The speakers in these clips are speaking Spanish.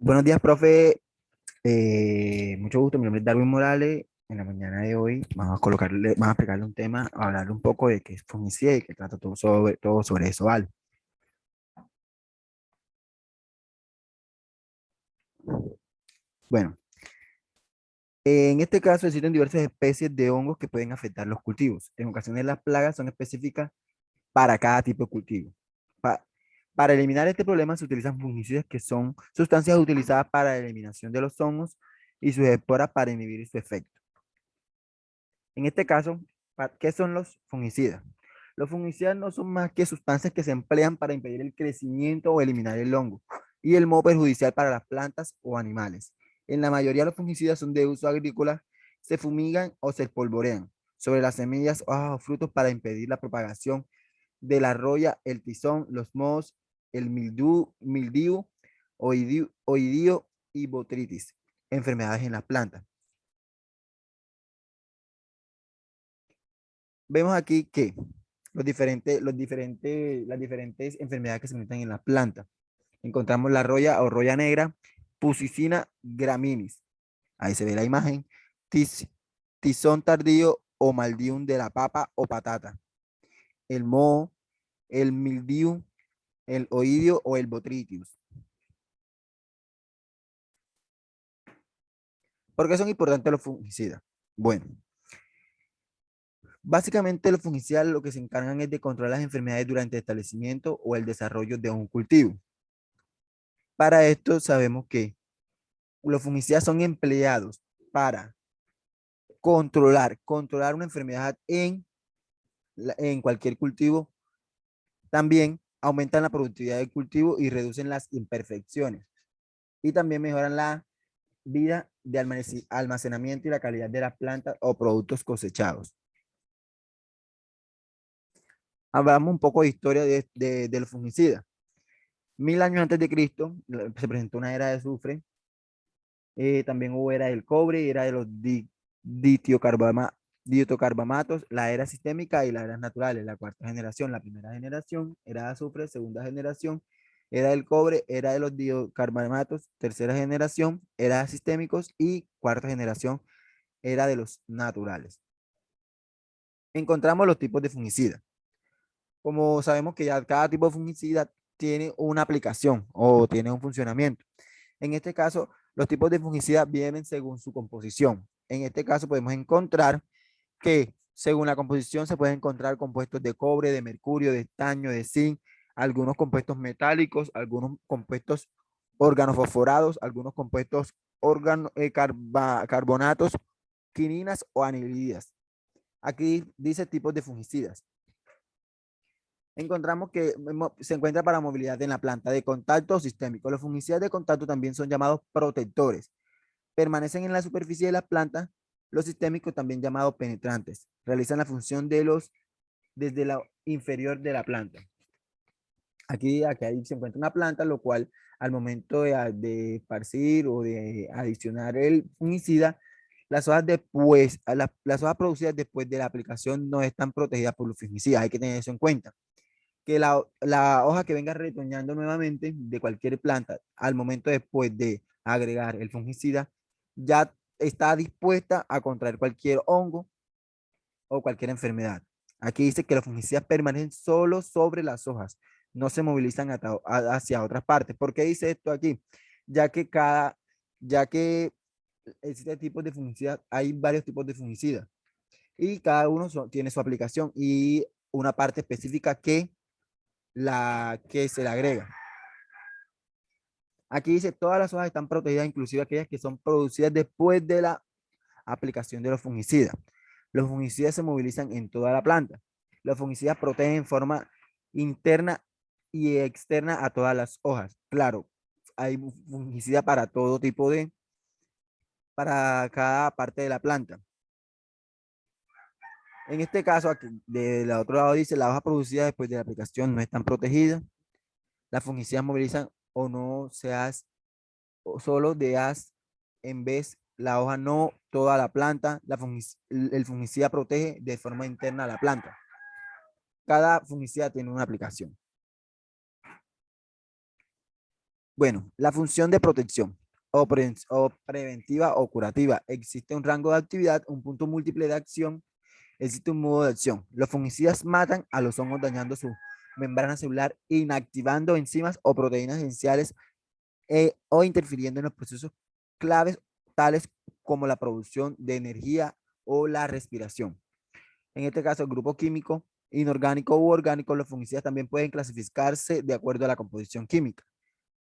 Buenos días, profe. Mucho gusto. Mi nombre es Darwin Morales. En la mañana de hoy vamos a explicarle un tema, a hablarle un poco de qué es fungicida y que trata todo sobre eso, ¿vale? Bueno, en este caso existen diversas especies de hongos que pueden afectar los cultivos. En ocasiones las plagas son específicas para cada tipo de cultivo. Pa- para eliminar este problema se utilizan fungicidas que son sustancias utilizadas para la eliminación de los hongos y sus esporas para inhibir su efecto. En este caso, ¿qué son los fungicidas? Los fungicidas no son más que sustancias que se emplean para impedir el crecimiento o eliminar el hongo y el moho perjudicial para las plantas o animales. En la mayoría de los fungicidas son de uso agrícola, se fumigan o se espolvorean sobre las semillas, hojas o frutos para impedir la propagación de la roya, el tizón, los mohos, el mildiu, oidio y botritis, enfermedades en las plantas. Vemos aquí que las diferentes enfermedades que se encuentran en la planta. Encontramos la roya o roya negra, Pusicina graminis. Ahí se ve la imagen. Tis- Tizón tardío o maldium de la papa o patata. El moho, el mildiu, el oidio o el botritius. ¿Por qué son importantes los fungicidas? Bueno, básicamente los fungicidas lo que se encargan es de controlar las enfermedades durante el establecimiento o el desarrollo de un cultivo. Para esto sabemos que los fungicidas son empleados para controlar una enfermedad en cualquier cultivo. También aumentan la productividad del cultivo y reducen las imperfecciones. Y también mejoran la vida de almacenamiento y la calidad de las plantas o productos cosechados. Hablamos un poco de historia de los fungicidas. 1000 años antes de Cristo se presentó una era de azufre. También hubo era del cobre, era de los ditiocarbama- diotocarbamatos, la era sistémica y las eras naturales, la cuarta generación. La primera generación era de azufre, segunda generación era del cobre, era de los diocarbamatos, tercera generación era de sistémicos y cuarta generación era de los naturales. Encontramos los tipos de fungicida. Como sabemos que ya cada tipo de fungicida tiene una aplicación o tiene un funcionamiento. En este caso, los tipos de fungicidas vienen según su composición. En este caso, podemos encontrar que según la composición se pueden encontrar compuestos de cobre, de mercurio, de estaño, de zinc, algunos compuestos metálicos, algunos compuestos organofosforados, algunos compuestos carbonatos, quininas o anhidridas. Aquí dice tipos de fungicidas. Encontramos que se encuentra para movilidad en la planta de contacto sistémico. Los fungicidas de contacto también son llamados protectores. Permanecen en la superficie de las plantas. Los sistémicos, también llamados penetrantes, realizan la función desde la inferior de la planta. Aquí ahí se encuentra una planta, lo cual al momento de esparcir o de adicionar el fungicida, las hojas las hojas producidas después de la aplicación no están protegidas por los fungicidas. Hay que tener eso en cuenta que la hoja que venga retoñando nuevamente de cualquier planta al momento después de agregar el fungicida ya está dispuesta a contraer cualquier hongo o cualquier enfermedad. Aquí dice que los fungicidas permanecen solo sobre las hojas, no se movilizan hacia otras partes. ¿Por qué dice esto aquí? Ya que ya que existen tipos de fungicidas, hay varios tipos de fungicidas y cada uno tiene su aplicación y una parte específica la que se le agrega. Aquí dice, todas las hojas están protegidas, inclusive aquellas que son producidas después de la aplicación de los fungicidas. Los fungicidas se movilizan en toda la planta. Los fungicidas protegen en forma interna y externa a todas las hojas. Claro, hay fungicida para todo tipo para cada parte de la planta. En este caso, aquí del otro lado dice, las hojas producidas después de la aplicación no están protegidas. Las fungicidas movilizan o no se hace o solo de haz en vez la hoja, no toda la planta. El fungicida protege de forma interna a la planta. Cada fungicida tiene una aplicación. Bueno, la función de protección o preventiva o curativa. Existe un rango de actividad, un punto múltiple de acción, existe un modo de acción. Los fungicidas matan a los hongos dañando su membrana celular, inactivando enzimas o proteínas esenciales o interfiriendo en los procesos claves tales como la producción de energía o la respiración. En este caso, el grupo químico, inorgánico u orgánico, los fungicidas también pueden clasificarse de acuerdo a la composición química,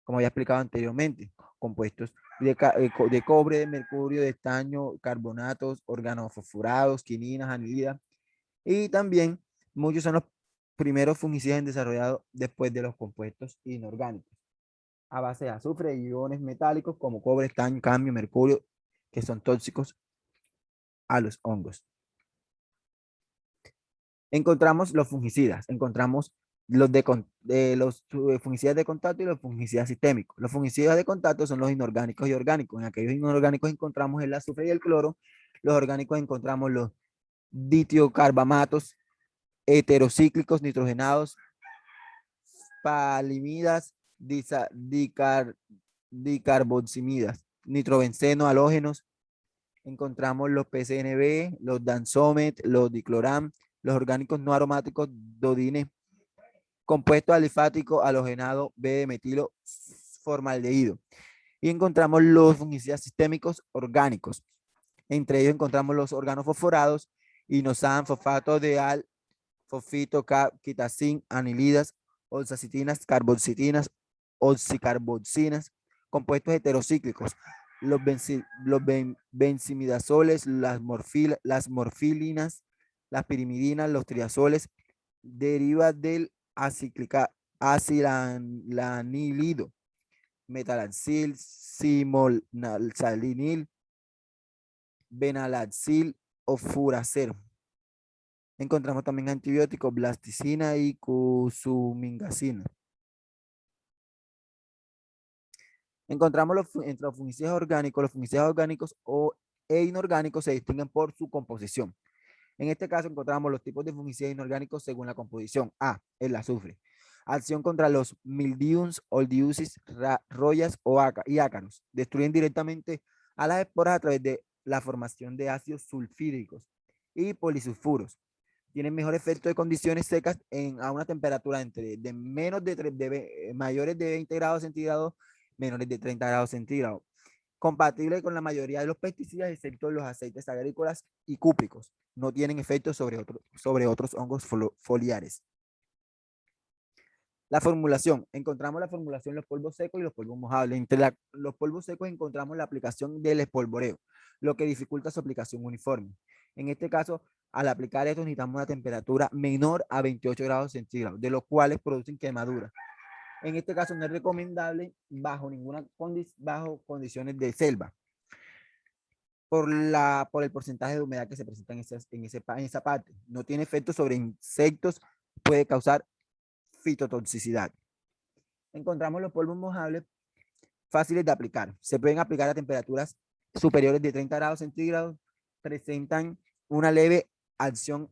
como había explicado anteriormente, compuestos de cobre, de mercurio, de estaño, carbonatos, organofosforados, quininas, anilidas, y también muchos son los primeros fungicidas en desarrollado después de los compuestos inorgánicos, a base de azufre y iones metálicos como cobre, estaño, cadmio, mercurio, que son tóxicos a los hongos. Encontramos los fungicidas, encontramos los fungicidas de contacto y los fungicidas sistémicos. Los fungicidas de contacto son los inorgánicos y orgánicos. En aquellos inorgánicos encontramos el azufre y el cloro. Los orgánicos encontramos los ditiocarbamatos, heterocíclicos, nitrogenados, palimidas, dicarboximidas, nitrobenceno, halógenos. Encontramos los PCNB, los Dansomet, los dicloram, los orgánicos no aromáticos, dodine, compuesto alifático, halogenado, B-metilo, formaldehído. Y encontramos los fungicidas sistémicos orgánicos. Entre ellos encontramos los organofosforados, inosan, fosfato de al, fosfito, quitacin, anilidas, oxacitinas, carboxitinas, oxicarboxinas, compuestos heterocíclicos, benzimidazoles, las morfilinas, las pirimidinas, los triazoles, deriva del acilanilido, metalaxil, simolsalinil, venalaxil o furacero. Encontramos también antibióticos, blasticina y cusumingacina. Encontramos entre los fungicidas orgánicos, los fungicidas orgánicos e inorgánicos se distinguen por su composición. En este caso encontramos los tipos de fungicidas inorgánicos según la composición. A, el azufre. Acción contra los mildiums, oldiusis, rollas y ácaros. Destruyen directamente a las esporas a través de la formación de ácidos sulfídicos y polisulfuros. Tienen mejor efecto de condiciones secas a una temperatura de menos mayores de 20 grados centígrados, menores de 30 grados centígrados. Compatible con la mayoría de los pesticidas, excepto los aceites agrícolas y cúpricos. No tienen efecto sobre otros hongos foliares. La formulación. Encontramos la formulación de los polvos secos y los polvos mojables. Entre los polvos secos encontramos la aplicación del espolvoreo, lo que dificulta su aplicación uniforme. En este caso, al aplicar esto necesitamos una temperatura menor a 28 grados centígrados, de los cuales producen quemaduras. En este caso no es recomendable bajo condiciones de selva, por el porcentaje de humedad que se presenta en esa parte. No tiene efecto sobre insectos, puede causar fitotoxicidad. Encontramos los polvos mojables fáciles de aplicar. Se pueden aplicar a temperaturas superiores de 30 grados centígrados, presentan una leve acción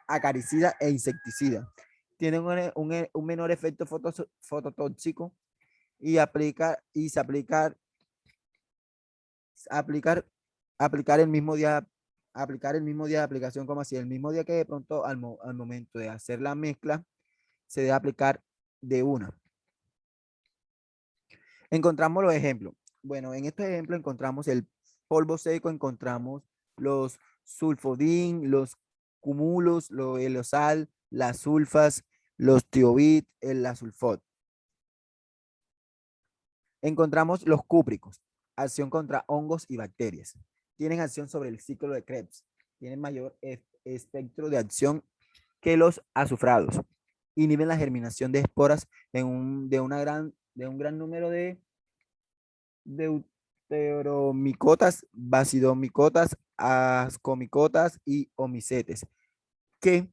acaricida e insecticida. Tienen un menor efecto fototóxico y se aplicar el mismo día, aplicar el mismo día de aplicación, como así, el mismo día que de pronto al momento de hacer la mezcla se debe aplicar de una. Encontramos los ejemplos. Bueno, en este ejemplo encontramos el polvo seco, encontramos los sulfodín, los cumulos, el osal, las sulfas, los tiobit, la sulfot. Encontramos los cúpricos, acción contra hongos y bacterias. Tienen acción sobre el ciclo de Krebs. Tienen mayor espectro de acción que los azufrados. Inhiben la germinación de esporas de un gran número de deuteromicotas, basidomicotas, ascomicotas y omicetes, que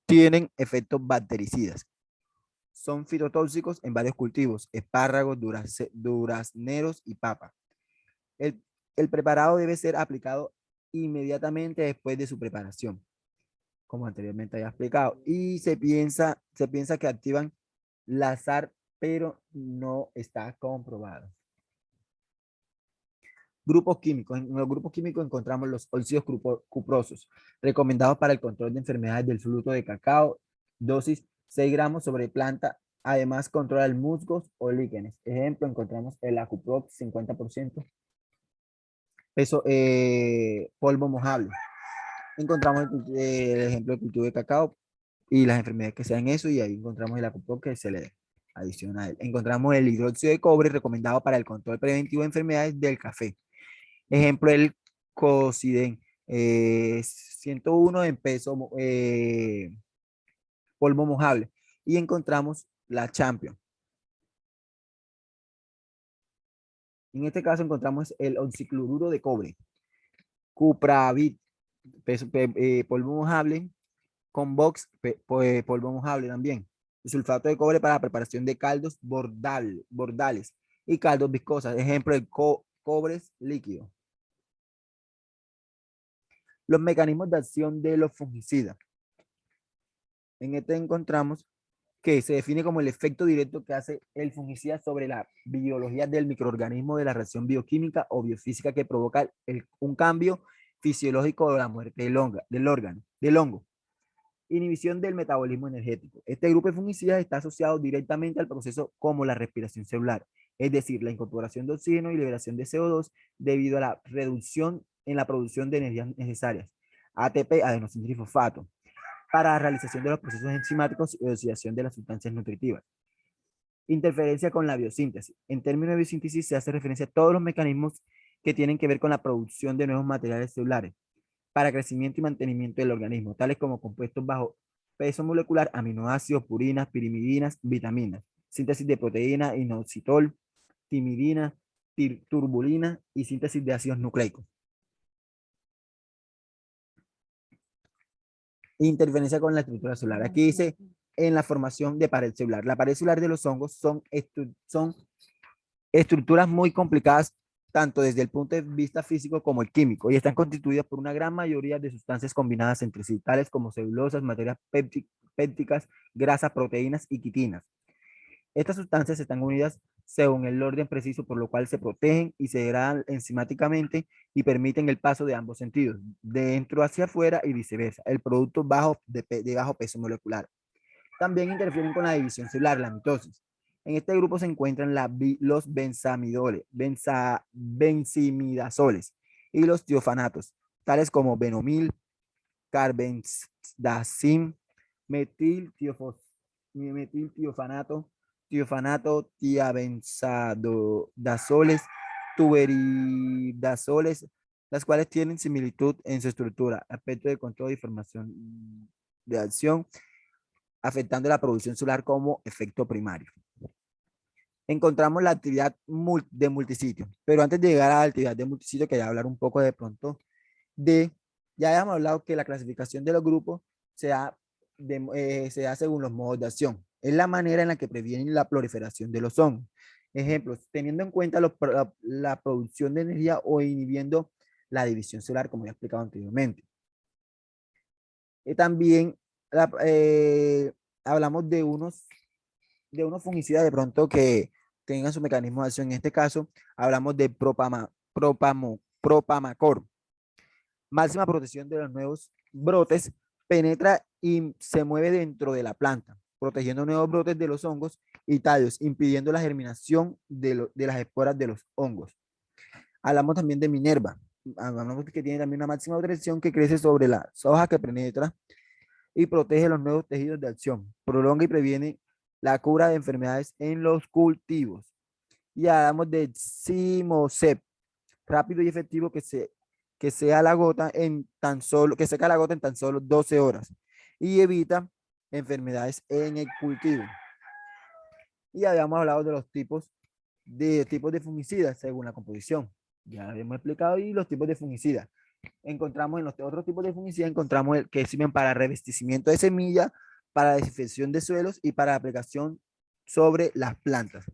tienen efectos bactericidas. Son fitotóxicos en varios cultivos, espárragos, durazneros y papa. El preparado debe ser aplicado inmediatamente después de su preparación, como anteriormente había explicado, y se piensa que activan la pero no está comprobado. Grupos químicos. En los grupos químicos encontramos los óxidos cuprosos, recomendados para el control de enfermedades del fruto de cacao, dosis 6 gramos sobre planta. Además, controla el musgos o líquenes. Ejemplo, encontramos el Acuprox 50%, peso, polvo mojable. Encontramos el ejemplo de cultivo de cacao y las enfermedades que sean eso, y ahí encontramos el Acuprox que se le adiciona a él. Encontramos el hidróxido de cobre recomendado para el control preventivo de enfermedades del café. Ejemplo, el Cociden, 101 en peso, polvo mojable. Y encontramos la Champion. En este caso encontramos el oxicloruro de cobre, Cupravit, polvo mojable, Convox, polvo mojable también. El sulfato de cobre para la preparación de caldos bordales y caldos viscosas. Ejemplo, el cobre líquido. Los mecanismos de acción de los fungicidas. En este encontramos que se define como el efecto directo que hace el fungicida sobre la biología del microorganismo de la reacción bioquímica o biofísica que provoca un cambio fisiológico de la muerte del hongo. Inhibición del metabolismo energético. Este grupo de fungicidas está asociado directamente al proceso como la respiración celular, es decir, la incorporación de oxígeno y liberación de CO2 debido a la reducción en la producción de energías necesarias, ATP, adenosintrifosfato, para la realización de los procesos enzimáticos y oxidación de las sustancias nutritivas. Interferencia con la biosíntesis. En términos de biosíntesis se hace referencia a todos los mecanismos que tienen que ver con la producción de nuevos materiales celulares para crecimiento y mantenimiento del organismo, tales como compuestos bajo peso molecular, aminoácidos, purinas, pirimidinas, vitaminas, síntesis de proteína, inositol, timidina, turbulina y síntesis de ácidos nucleicos. Interferencia con la estructura celular. Aquí dice en la formación de pared celular. La pared celular de los hongos son estructuras muy complicadas tanto desde el punto de vista físico como el químico, y están constituidas por una gran mayoría de sustancias combinadas entre sí, tales como celulosas, materias pépticas, grasas, proteínas y quitinas. Estas sustancias están unidas según el orden preciso, por lo cual se protegen y se degradan enzimáticamente y permiten el paso de ambos sentidos, de dentro hacia afuera y viceversa, el producto de bajo peso molecular. También interfieren con la división celular, la mitosis. En este grupo se encuentran los benzimidazoles y los tiofanatos, tales como benomil, carbendazim, metiltiofanato, tiabenzadazoles, tuberidazoles, las cuales tienen similitud en su estructura, aspecto de control y formación de acción, afectando la producción celular como efecto primario. Encontramos la actividad de multisitio, pero antes de llegar a la actividad de multisitio, quería hablar un poco de pronto ya habíamos hablado que la clasificación de los grupos se da según los modos de acción. Es la manera en la que previenen la proliferación de los hongos. Ejemplos, teniendo en cuenta la producción de energía o inhibiendo la división celular, como ya he explicado anteriormente. También hablamos de unos fungicidas de pronto que tengan su mecanismo de acción. En este caso, hablamos de propamacor. Máxima protección de los nuevos brotes, penetra y se mueve dentro de la planta, protegiendo nuevos brotes de los hongos y tallos, impidiendo la germinación de las esporas de los hongos. Hablamos también de Minerva. Hablamos que tiene también una máxima protección que crece sobre la hoja, que penetra y protege los nuevos tejidos de acción, prolonga y previene la cura de enfermedades en los cultivos. Y hablamos de Simosep, rápido y efectivo que seca la gota en tan solo 12 horas y evita enfermedades en el cultivo. Y habíamos hablado de los tipos de fungicidas según la composición. Ya habíamos explicado y los tipos de fungicidas. Encontramos en los otros tipos de fungicidas, encontramos el que sirven para revestimiento de semilla, para desinfección de suelos y para aplicación sobre las plantas.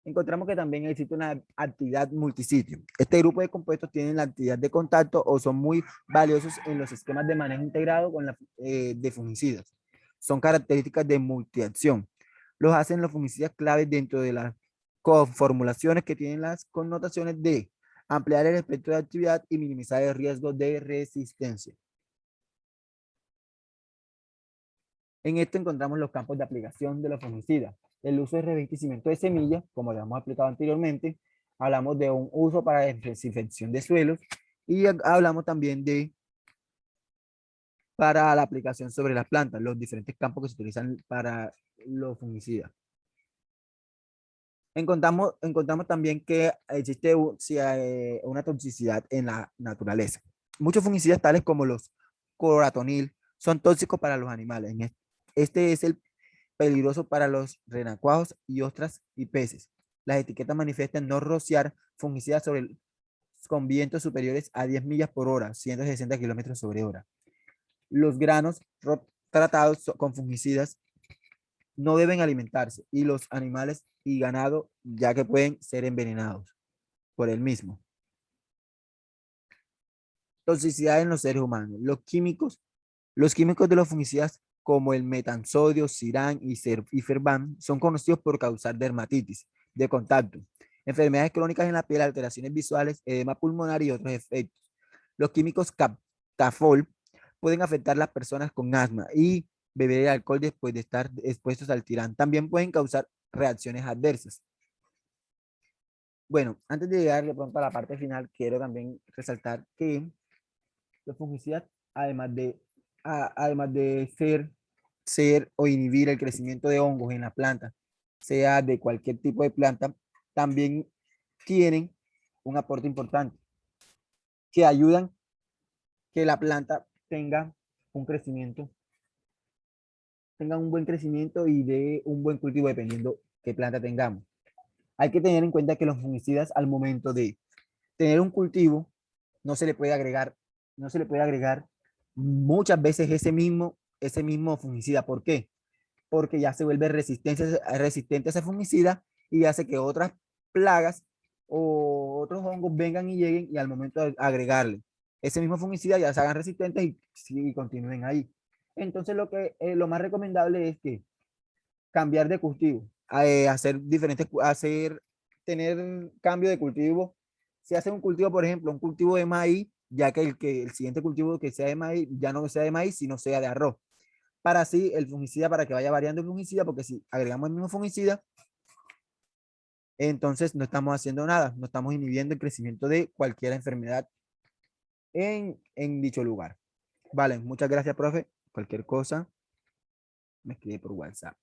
Encontramos que también existe una actividad multisitio. Este grupo de compuestos tienen la actividad de contacto o son muy valiosos en los esquemas de manejo integrado de fungicidas. Son características de multiacción. Los hacen los fungicidas claves dentro de las conformulaciones que tienen las connotaciones de ampliar el espectro de actividad y minimizar el riesgo de resistencia. En esto encontramos los campos de aplicación de los fungicidas. El uso de revestimiento de semillas, como lo hemos explicado anteriormente. Hablamos de un uso para desinfección de suelos y hablamos también de para la aplicación sobre las plantas, los diferentes campos que se utilizan para los fungicidas. Encontramos también que existe una toxicidad en la naturaleza. Muchos fungicidas, tales como los cloratonil, son tóxicos para los animales. Este es el peligroso para los renacuajos y ostras y peces. Las etiquetas manifiestan no rociar fungicidas con vientos superiores a 10 millas por hora, 160 kilómetros sobre hora. Los granos tratados con fungicidas no deben alimentarse y los animales y ganado, ya que pueden ser envenenados por el mismo. Toxicidad en los seres humanos. Los químicos de los fungicidas como el metansodio, cirán y ferban son conocidos por causar dermatitis de contacto, enfermedades crónicas en la piel, alteraciones visuales, edema pulmonar y otros efectos. Los químicos captafol pueden afectar a las personas con asma y beber el alcohol después de estar expuestos al tirán. También pueden causar reacciones adversas. Bueno, antes de llegar de pronto a la parte final, quiero también resaltar que los fungicidas, además de ser o inhibir el crecimiento de hongos en la planta, sea de cualquier tipo de planta, también tienen un aporte importante, que ayudan que la planta tenga un buen crecimiento y de un buen cultivo dependiendo qué planta tengamos. Hay que tener en cuenta que los fungicidas al momento de tener un cultivo no se le puede agregar, no se le puede agregar muchas veces ese mismo fungicida. ¿Por qué? Porque ya se vuelve resistente a ese fungicida y hace que otras plagas o otros hongos vengan y lleguen y al momento de agregarle ese mismo fungicida ya se hagan resistentes y continúen ahí. Entonces lo más recomendable es que cambiar de cultivo, tener cambio de cultivo. Si hace un cultivo, por ejemplo, un cultivo de maíz, ya que el siguiente cultivo que sea de maíz, ya no sea de maíz, sino sea de arroz. Para así el fungicida, para que vaya variando el fungicida, porque si agregamos el mismo fungicida, entonces no estamos haciendo nada, no estamos inhibiendo el crecimiento de cualquier enfermedad en dicho lugar. Vale, muchas gracias, profe. Cualquier cosa, me escribe por WhatsApp.